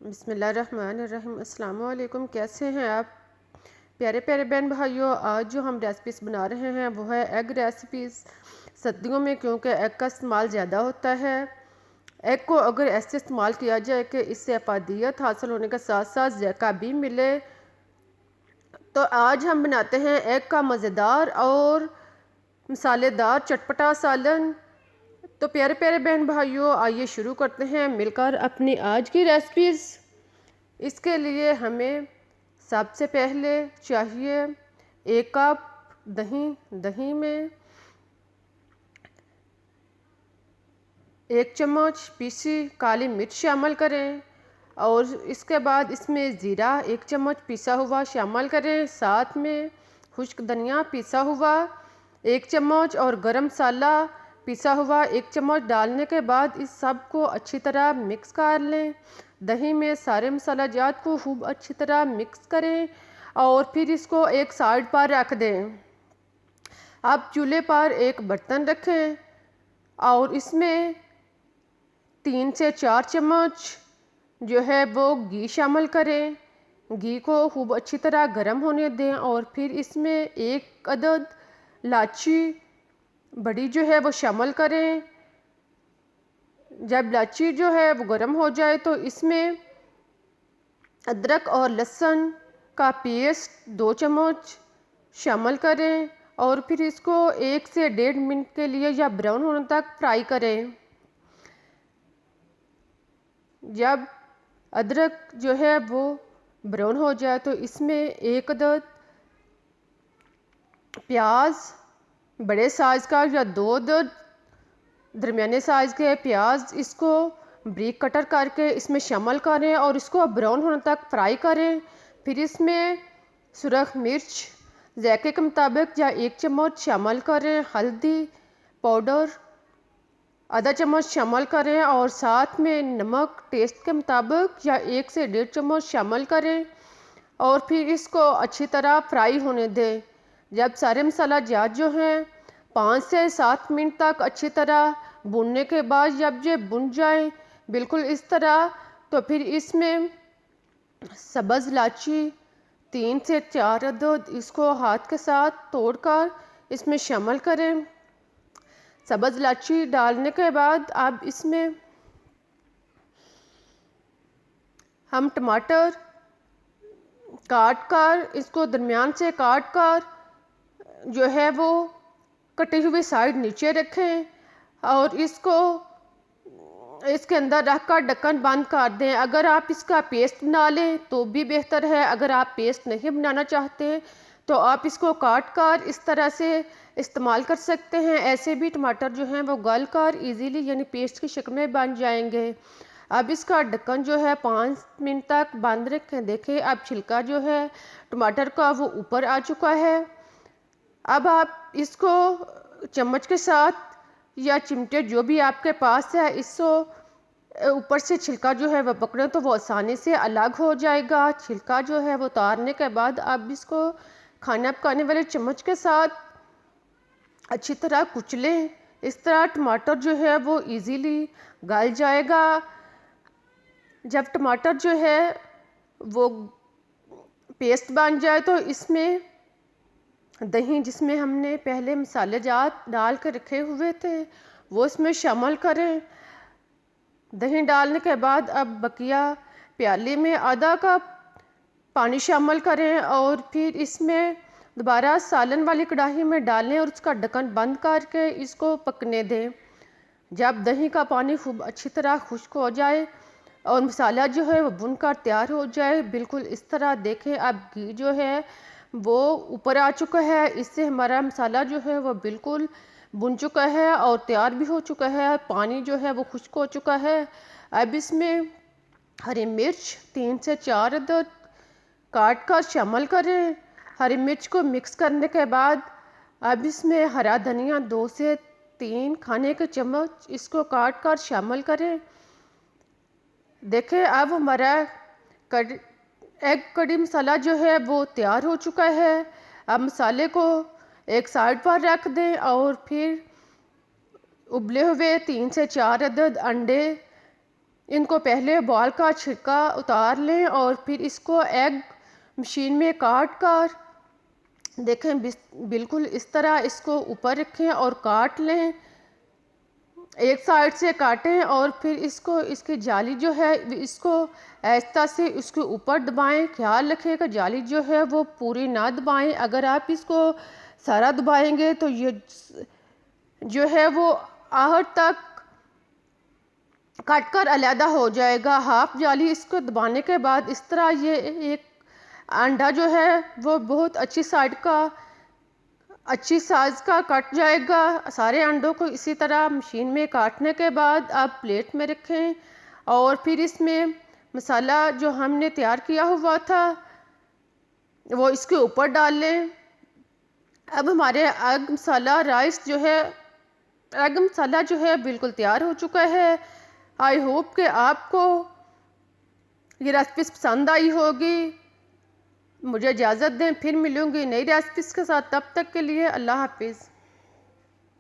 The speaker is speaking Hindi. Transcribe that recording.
बिस्मिल्लाहिर्रहमानिर्रहीम। अस्सलाम वालेकुम। कैसे हैं आप प्यारे प्यारे बहन भाइयों। आज जो हम रेसिपीज़ बना रहे हैं वो है एग रेसिपीज़। सर्दियों में क्योंकि एग का इस्तेमाल ज़्यादा होता है, एग को अगर ऐसे इस्तेमाल किया जाए कि इससे अफादियत हासिल होने के साथ साथ ज़ायका भी मिले, तो आज हम बनाते हैं एग का मज़ेदार और मसालेदार चटपटा सालन। तो प्यारे प्यारे बहन भाइयों, आइए शुरू करते हैं मिलकर अपनी आज की रेसिपीज़। इसके लिए हमें सबसे पहले चाहिए 1 कप दही। दही में 1 चम्मच पीसी काली मिर्च शामिल करें और इसके बाद इसमें ज़ीरा 1 चम्मच पिसा हुआ शामिल करें। साथ में खुश्क धनिया पिसा हुआ 1 चम्मच और गरम मसाला पिसा हुआ 1 चम्मच डालने के बाद इस सब को अच्छी तरह मिक्स कर लें। दही में सारे मसाला जात को खूब अच्छी तरह मिक्स करें और फिर इसको एक साइड पर रख दें। अब चूल्हे पर एक बर्तन रखें और इसमें 3 से 4 चम्मच जो है वो घी शामिल करें। घी को खूब अच्छी तरह गर्म होने दें और फिर इसमें 1 अदद इलायची बड़ी जो है वो शामिल करें। जब इलायची जो है वो गर्म हो जाए तो इसमें अदरक और लहसुन का पेस्ट 2 चम्मच शामिल करें और फिर इसको 1 से 1.5 मिनट के लिए या ब्राउन होने तक फ्राई करें। जब अदरक जो है वो ब्राउन हो जाए तो इसमें 1 अदद प्याज बड़े साइज़ का या 2 अदद दरमियाने साइज़ के प्याज, इसको ब्रीक कटर करके इसमें शामिल करें और इसको ब्राउन होने तक फ्राई करें। फिर इसमें सुरख मिर्च ज़ायके के मुताबिक या 1 चम्मच शामिल करें। हल्दी पाउडर आधा चम्मच शामिल करें और साथ में नमक टेस्ट के मुताबिक या 1 से 1.5 चम्मच शामिल करें और फिर इसको अच्छी तरह फ्राई होने दें। जब सारे मसाला जात जो हैं 5 से 7 मिनट तक अच्छी तरह भूनने के बाद जब ये भुन जाए बिल्कुल इस तरह, तो फिर इसमें सब्ज़ इलायची 3 से 4 अदद इसको हाथ के साथ तोड़कर इसमें शामिल करें। सब्ज़ इलायची डालने के बाद अब इसमें हम टमाटर काट कर इसको दरमियान से काट कर जो है वो कटी हुई साइड नीचे रखें और इसको इसके अंदर रखकर ढक्कन बंद कर दें। अगर आप इसका पेस्ट बना लें तो भी बेहतर है। अगर आप पेस्ट नहीं बनाना चाहते तो आप इसको काट कर इस तरह से इस्तेमाल कर सकते हैं। ऐसे भी टमाटर जो हैं वो गल कर ईज़िली यानी पेस्ट की शक्ल में बन जाएंगे। अब इसका ढक्कन जो है 5 मिनट तक बंद रखें। देखें अब छिलका जो है टमाटर का वो ऊपर आ चुका है। अब आप इसको चम्मच के साथ या चिमटे जो भी आपके पास है इसको ऊपर से छिलका जो है वह पकड़ें तो वो आसानी से अलग हो जाएगा। छिलका जो है वो उतारने के बाद अब इसको खाना पकाने वाले चम्मच के साथ अच्छी तरह कुचलें। इस तरह टमाटर जो है वो इजीली गल जाएगा। जब टमाटर जो है वो पेस्ट बन जाए तो इसमें दही जिसमें हमने पहले मसाले जात डाल कर रखे हुए थे वो इसमें शामिल करें। दही डालने के बाद अब बकिया प्याले में आधा कप पानी शामिल करें और फिर इसमें दोबारा सालन वाली कढ़ाई में डालें और उसका ढक्कन बंद करके इसको पकने दें। जब दही का पानी खूब अच्छी तरह खुश्क हो जाए और मसाला जो है वो भुनकर तैयार हो जाए बिल्कुल इस तरह, देखें अब घी जो है वो ऊपर आ चुका है। इससे हमारा मसाला जो है वो बिल्कुल भुन चुका है और तैयार भी हो चुका है। पानी जो है वो खुश्क हो चुका है। अब इसमें हरी मिर्च 3 से 4 अदद काट कर शामिल करें। हरी मिर्च को मिक्स करने के बाद अब इसमें हरा धनिया 2 से 3 खाने के चम्मच इसको काट कर शामिल करें। देखें अब हमारा एग कड़ी मसाला जो है वो तैयार हो चुका है। अब मसाले को एक साइड पर रख दें और फिर उबले हुए 3 से 4 अदद अंडे इनको पहले बॉल का छिलका उतार लें और फिर इसको एग मशीन में काट कर देखें, बिल्कुल इस तरह इसको ऊपर रखें और काट लें। एक साइड से काटें और फिर इसको, इसकी जाली जो है इसको आहिस्ता से उसके ऊपर दबाएं। ख्याल रखें जाली जो है वो पूरी ना दबाएं। अगर आप इसको सारा दबाएंगे तो ये जो है वो आहट तक कट कर अलहदा हो जाएगा। हाफ जाली इसको दबाने के बाद इस तरह ये एक अंडा जो है वो बहुत अच्छी साइड का, अच्छी साइज़ का कट जाएगा। सारे अंडों को इसी तरह मशीन में काटने के बाद आप प्लेट में रखें और फिर इसमें मसाला जो हमने तैयार किया हुआ था वो इसके ऊपर डाल लें। अब हमारे एग मसाला राइस जो है, एग मसाला जो है बिल्कुल तैयार हो चुका है। आई होप कि आपको ये रेसिपी पसंद आई होगी। मुझे इजाज़त दें, फिर मिलूँगी नई रेसिपीज़ के साथ। तब तक के लिए अल्लाह हाफिज़।